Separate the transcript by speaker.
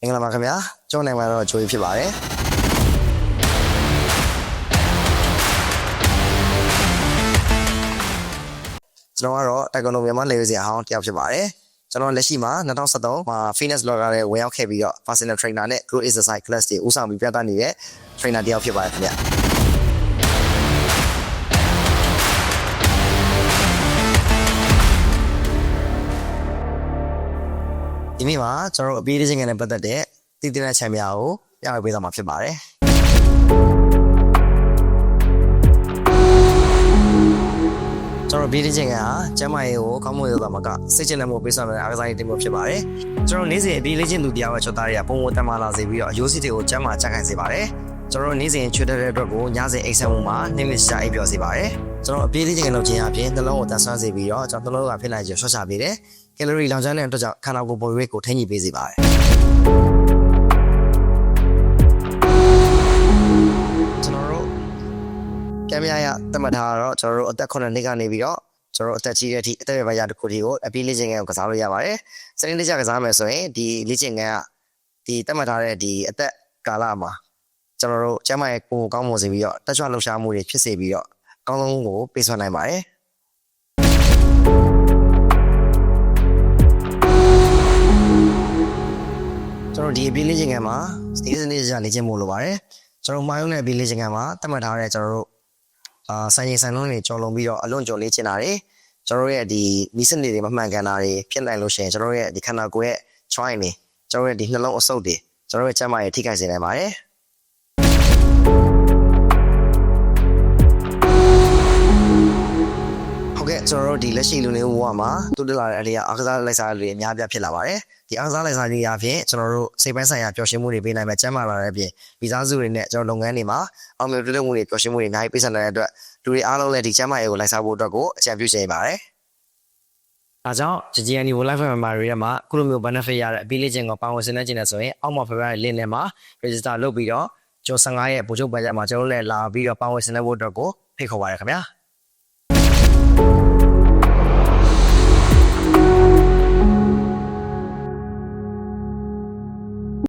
Speaker 1: င်္ဂလာပါခင်ဗျာကျွန်တော်နိုင်မှာတော့ဂျိုးဖြစ်ပါတယ်ကျွန်တော်ကတော့တိုင်ကွန်ဒိုမြန်မာလေဝေးစီအဟောင်းတယောက်ဖြစ်ပါတယ်ကျွန်တော်လက်ရှိမှာ2013မှာ fitness blogger တွေဝင်ရောက်ခဲ့ပြီးတော့ personal trainer နဲ့ group exercise class တွေဦးဆောင်ပြီးပြသနေတဲ့ trainer တယောက်ဖြစ်ပါတယ်ခင်ဗျာဒီနေ့မှာကျွန်တော်တို့အပြေးခြင်းငယ်နဲ့ပတ်သက်တဲ့တည်တည်တဲ့ချန်ပီယံကိုပြရပေးသွားမှာဖြစ်ပါတယ်ကျွန်တော်ပြေးခြင်းငယ်ဟာကျန်းမာရေးကိုကောင်းမွန်ရသွားမှာကစိတ်ချလက်မှုပေးဆောင်တဲ့အားကစားရေးတင်မှုဖြစ်ပါတယ်ကျွန်တော်နေ့စဉ်အပြေးခြင်းသူတရားဝချက်သားတွေကပုံမတန်မာလာစေပြီးတော့အယိုးစီတွေကိုကျန်းမာကြခိုင်စေပါတယ်ကျွန်တော်နေ့စဉ်ချွတ်တဲ့အတွက်ကိုညစဉ်အိတ်ဆက်မှုမှာနေ့မရှာအိပ်ပျော်စေပါတယ်ကျွန်တော်အပြေးခြင်းငယ်လုပ်ခြင်းအပြင်နှလုံးကိုတန်ဆွမ်းစေပြီးတော့ကျွန်တော်နှလုံးကဖြစ်နိုင်ခြင်းဆွတ်ချပေးတယ်ကယ်လိုရီလောင်ကျွမ်းတဲ့အတွက်ကြောင့်ခန္ဓာကိုယ်ပေါ်ရွေးကိုထိန်းညှိပေးစေပါတယ်ကျွန်တော်တို့ကံမြရတမထားတော့ကျွန်တော်တို့အသက်9နှစ်ကနေပြီးတော့ကျွန်တော်တို့အသက်ကြီးတဲ့အထိအသက်ရွယ်ပိုင်းတစ်ခုထိကိုအပြေးလေ့ကျင့်ခန်းကိုကစားလို့ရပါတယ်စနေနေ့ကျကစားမယ်ဆိုရင်ဒီလေ့ကျင့်ခန်းကဒီတမထားတဲ့ဒီအသက်ကာလမှာကျွန်တော်တို့ကျန်းမာရေးကိုကောင်းမွန်စေပြီးတော့တက်ကြွလှုပ်ရှားမှုတွေဖြစ်စေပြီးတော့အကောင်းဆုံးကိုပေးစွမ်းနိုင်ပါတယ်ကျွန်တော်ဒီအပြေးလေ့ကျင့်ခန်းမှာစနေကြာလေ့ကျင့်မှုလိုပါတယ်ကျွန်တော်မှာရုံးတဲ့အပြေးလေ့ကျင့်ခန်းမှာတတ်မှတ်ထားတဲ့ကျွန်တော်တို့ဆိုင်ရင်ဆိုင်လုံးတွေကြော်လုံပြီးတော့အလွန်ကြော်လေ့ကျင့်တာတွေကျွန်တော်ရဲ့ဒီမိစနစ်တွေမမှန်ကန်တာတွေဖြစ်နိုင်လို့ရှိရင်ကျွန်တော်ရဲ့ဒီခန္ဓာကိုယ်ရဲ့ joint တွေကျွန်တော်ရဲ့ဒီနှလုံးအဆုတ်တွေကျွန်တော်ရဲ့ကျန်းမာရေးထိခိုက်စေနိုင်ပါတယ်ဟုတ်ကဲ့ကျွန်တော်တို့ဒီလက်ရှိလူနေဘဝမှာတူတလာတဲ့အရာအားကစားလိုက်စားတွေအများပြဖြစ်လာပါတယ်ဒီအားကစားလိုက်စားတွေအပြင်ကျွန်တော်တို့စိတ်ပိုင်းဆိုင်ရာပျော်ရွှင်မှုတွေပေးနိုင်မဲ့ကျန်းမာလာတဲ့အပြင်ဗီဇစုတွေနဲ့ကျွန်တော်လုပ်ငန်းတွေမှာအောင်မြင်တိုးတက်မှုတွေပျော်ရွှင်မှုတွေအများကြီးပေးဆောင်နိုင်တဲ့အတွက်လူတွေအားလုံးလည်းဒီကျန်းမာရေးကိုလိုက်စားဖို့အတွက်ကိုအကြံပြုချင်ပါတယ်။ဒါကြောင့် GGND Life Member တွေထဲမှာအခုလိုမျိုး benefit ရတဲ့အပြီးလေ့ကျင့်ကိုပါဝင်ဆင်နွှဲခြင်းနဲ့ဆိုရင်အောက်မှာ February link ထဲမှာ register လုပ်ပြီးတော့ကျွန်တော်15ရက်ဗိုလ်ချုပ်ဘတ်ဂျက်မှာကျွန်တော်လည်းလာပြီးတော့ပါဝင်ဆင်နွှဲဖို့အတွက်ကိုဖိတ်ခေါ်ပါရခင်ဗျာ။